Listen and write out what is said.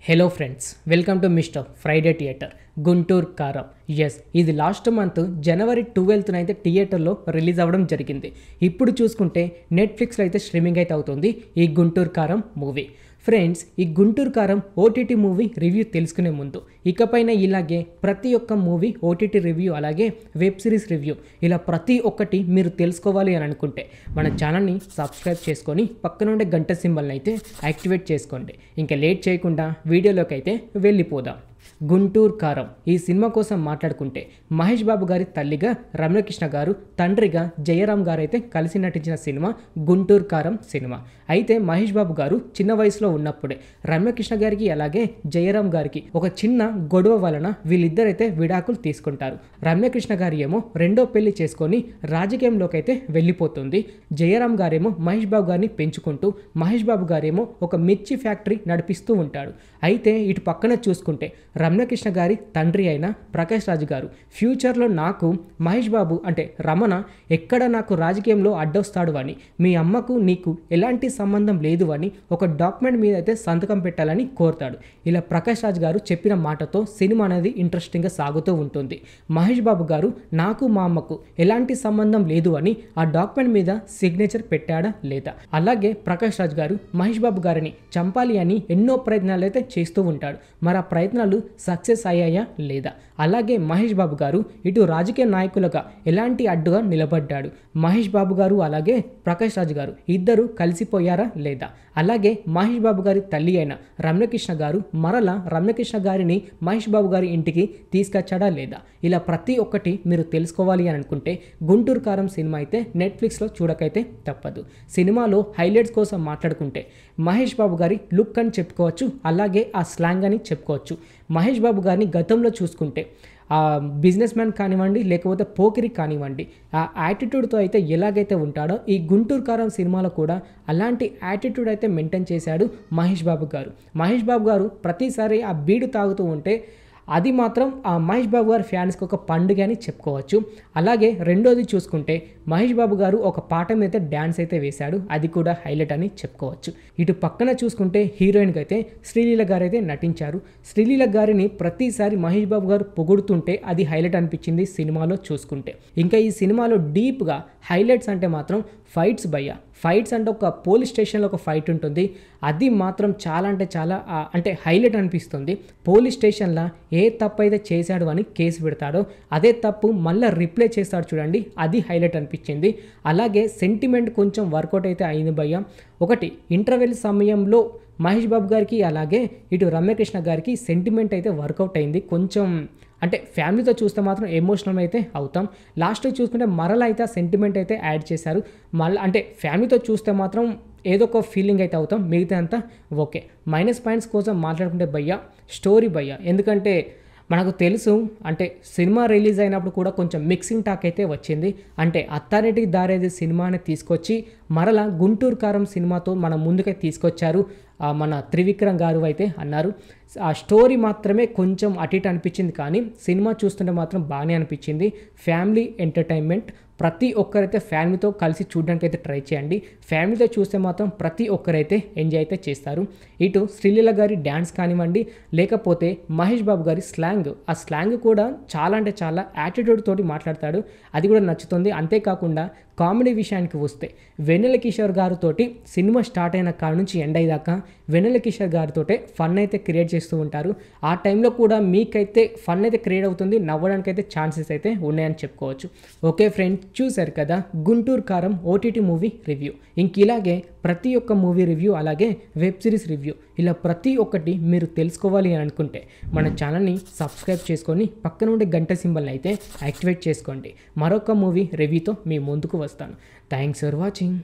Hello friends, welcome to mister Friday theatre Guntur కారం. Yes, ఇది last month జనవరి 12న అయితే థియేటర్లో రిలీజ్ అవ్వడం జరిగింది. ఇప్పుడు చూసుకుంటే నెట్ఫ్లిక్స్లో అయితే స్ట్రీమింగ్ అయితే అవుతుంది ఈ గుంటూరు కారం మూవీ. ఫ్రెండ్స్, ఈ గుంటూరు కారం ఓటీటీ మూవీ రివ్యూ తెలుసుకునే ముందు ఇకపైన ఇలాగే ప్రతి ఒక్క మూవీ ఓటీటీ రివ్యూ అలాగే వెబ్ సిరీస్ రివ్యూ ఇలా ప్రతి ఒక్కటి మీరు తెలుసుకోవాలి అని అనుకుంటే మన ఛానల్ని సబ్స్క్రైబ్ చేసుకొని పక్కనుండే గంట సింబల్ని అయితే యాక్టివేట్ చేసుకోండి. ఇంకా లేట్ చేయకుండా వీడియోలోకి అయితే వెళ్ళిపోదాం. గుంటూరు కారం ఈ సినిమా కోసం మాట్లాడుకుంటే మహేష్ బాబు గారి తల్లిగా రమ్యకృష్ణ గారు, తండ్రిగా జయరాం గారు అయితే కలిసి నటించిన సినిమా గుంటూరు కారం సినిమా. అయితే మహేష్ బాబు గారు చిన్న వయసులో ఉన్నప్పుడే రమ్యకృష్ణ గారికి అలాగే జయరాం గారికి ఒక చిన్న గొడవ వలన వీళ్ళిద్దరైతే విడాకులు తీసుకుంటారు. రమ్యకృష్ణ గారి ఏమో రెండో పెళ్లి చేసుకొని రాజకీయంలోకి అయితే వెళ్ళిపోతుంది. జయరాం గారేమో మహేష్ బాబు గారిని పెంచుకుంటూ, మహేష్ బాబు గారేమో ఒక మిర్చి ఫ్యాక్టరీ నడిపిస్తూ ఉంటాడు. అయితే ఇటు పక్కన చూసుకుంటే రమ్యకృష్ణ గారి తండ్రి అయిన ప్రకాష్ రాజ్ గారు ఫ్యూచర్లో నాకు మహేష్ బాబు అంటే రమణ ఎక్కడ నాకు రాజకీయంలో అడ్డొస్తాడు అని, మీ అమ్మకు నీకు ఎలాంటి సంబంధం లేదు అని ఒక డాక్యుమెంట్ మీద అయితే సంతకం పెట్టాలని కోరుతాడు. ఇలా ప్రకాష్ రాజ్ గారు చెప్పిన మాటతో సినిమా అనేది ఇంట్రెస్టింగ్గా సాగుతూ ఉంటుంది. మహేష్ బాబు గారు నాకు మా అమ్మకు ఎలాంటి సంబంధం లేదు అని ఆ డాక్యుమెంట్ మీద సిగ్నేచర్ పెట్టాడా లేదా, అలాగే ప్రకాష్ రాజ్ గారు మహేష్ బాబు గారిని చంపాలి అని ఎన్నో ప్రయత్నాలు అయితే చేస్తూ ఉంటాడు. మరి ఆ ప్రయత్నాలు సక్సెస్ అయ్యాయా లేదా, అలాగే మహేష్ బాబు గారు ఇటు రాజకీయ నాయకులుగా ఎలాంటి అడ్డుగా నిలబడ్డాడు, మహేష్ బాబు గారు అలాగే ప్రకాష్ రాజ్ గారు ఇద్దరు కలిసిపోయారా లేదా, అలాగే మహేష్ బాబు గారి తల్లి అయిన రమ్యకృష్ణ గారు మరలా రమ్యకృష్ణ గారిని మహేష్ బాబు గారి ఇంటికి తీసుకొచ్చాడా లేదా, ఇలా ప్రతి ఒక్కటి మీరు తెలుసుకోవాలి అని అనుకుంటే గుంటూరు కారం సినిమా అయితే నెట్ఫ్లిక్స్లో చూడకైతే తప్పదు. సినిమాలో హైలైట్స్ కోసం మాట్లాడుకుంటే మహేష్ బాబు గారి లుక్ అని చెప్పుకోవచ్చు, అలాగే ఆ స్లాంగ్ అని చెప్పుకోవచ్చు. మహేష్ బాబు గారిని గతంలో చూసుకుంటే ఆ బిజినెస్ మ్యాన్ కానివ్వండి, లేకపోతే పోకిరి కానివ్వండి, ఆ యాటిట్యూడ్తో అయితే ఎలాగైతే ఉంటాడో ఈ గుంటూరు కారం సినిమాలో కూడా అలాంటి యాటిట్యూడ్ అయితే మెయింటైన్ చేశాడు మహేష్ బాబు గారు. మహేష్ బాబు గారు ప్రతిసారి ఆ బీడు తాగుతూ ఉంటే అది మాత్రం ఆ మహేష్ బాబు గారి ఫ్యాన్స్కి ఒక పండుగ అని చెప్పుకోవచ్చు. అలాగే రెండోది చూసుకుంటే మహేష్ బాబు గారు ఒక పాట మీద అయితే డ్యాన్స్ అయితే వేశాడు, అది కూడా హైలైట్ అని చెప్పుకోవచ్చు. ఇటు పక్కన చూసుకుంటే హీరోయిన్గా అయితే శ్రీలీల గారు అయితే నటించారు. శ్రీలీల గారిని ప్రతిసారి మహేష్ బాబు గారు పొగుడుతుంటే అది హైలైట్ అనిపించింది సినిమాలో చూసుకుంటే. ఇంకా ఈ సినిమాలో డీప్గా హైలైట్స్ అంటే మాత్రం ఫైట్స్ ఫైట్స్ అంటే ఒక పోలీస్ స్టేషన్లో ఒక ఫైట్ ఉంటుంది, అది మాత్రం చాలా అంటే చాలా అంటే హైలైట్ అనిపిస్తుంది. పోలీస్ స్టేషన్లో ఏ తప్పు అయితే చేశాడు అని కేసు పెడతాడో అదే తప్పు మళ్ళీ రిప్లై చేస్తాడు చూడండి, అది హైలైట్ అనిపించింది. అలాగే సెంటిమెంట్ కొంచెం వర్కౌట్ అయితే అయింది భయ్య. ఒకటి ఇంటర్వెల్ సమయంలో మహేష్ బాబు గారికి అలాగే ఇటు రమ్యకృష్ణ గారికి సెంటిమెంట్ అయితే వర్కౌట్ అయింది. కొంచెం అంటే ఫ్యామిలీతో చూస్తే మాత్రం ఎమోషనల్ అయితే అవుతాం. లాస్ట్ చూసుకుంటే మరలా అయితే ఆ సెంటిమెంట్ అయితే యాడ్ చేశారు. మళ్ళీ అంటే ఫ్యామిలీతో చూస్తే మాత్రం ఏదో ఒక ఫీలింగ్ అయితే అవుతాం, మిగతా అంతా ఓకే. మైనస్ పాయింట్స్ కోసం మాట్లాడుకుంటే స్టోరీ ఎందుకంటే మనకు తెలుసు అంటే సినిమా రిలీజ్ అయినప్పుడు కూడా కొంచెం మిక్సింగ్ టాక్ అయితే వచ్చింది. అంటే అత్తారింటికి దారేది సినిమాని తీసుకొచ్చి మరలా గుంటూరు కారం సినిమాతో మన ముందుకై తీసుకొచ్చారు మన త్రివిక్రమ్ గారు అయితే అన్నారు. ఆ స్టోరీ మాత్రమే కొంచెం అటు ఇటు అనిపించింది, కానీ సినిమా చూస్తుంటే మాత్రం బాగానే అనిపించింది. ఫ్యామిలీ ఎంటర్టైన్మెంట్, ప్రతి ఒక్కరైతే ఫ్యామిలీతో కలిసి చూడడానికి అయితే ట్రై చేయండి. ఫ్యామిలీతో చూస్తే మాత్రం ప్రతి ఒక్కరైతే ఎంజాయ్ అయితే చేస్తారు. ఇటు శ్రీలీల గారి డ్యాన్స్ కానివ్వండి, లేకపోతే మహేష్ బాబు గారి స్లాంగ్, ఆ స్లాంగ్ కూడా చాలా అంటే చాలా యాటిట్యూడ్ తోటి మాట్లాడతాడు, అది కూడా నచ్చుతుంది. అంతేకాకుండా కామెడీ విషయానికి వస్తే వెన్నెల కిషోర్ గారితో సినిమా స్టార్ట్ అయిన కాడ నుంచి ఎండ్ అయ్యాక వెన్నెల కిషోర్ గారితో ఫన్ అయితే క్రియేట్ చేస్తూ ఉంటారు. ఆ టైంలో కూడా మీకైతే ఫన్ అయితే క్రియేట్ అవుతుంది, నవ్వడానికి అయితే ఛాన్సెస్ అయితే ఉన్నాయని చెప్పుకోవచ్చు. ఓకే ఫ్రెండ్స్, చూశారు కదా గుంటూరు కారం ఓటీటీ మూవీ రివ్యూ. ఇంక ఇలాగే ప్రతి ఒక్క మూవీ రివ్యూ అలాగే వెబ్ సిరీస్ రివ్యూ ఇలా ప్రతి ఒక్కటి మీరు తెలుసుకోవాలి అని అనుకుంటే మన ఛానల్ని సబ్స్క్రైబ్ చేసుకొని పక్కన ఉండే గంట సింబల్ని అయితే యాక్టివేట్ చేసుకోండి. మరొక మూవీ రివ్యూతో మీ ముందుకు వస్తాను. Thanks for watching.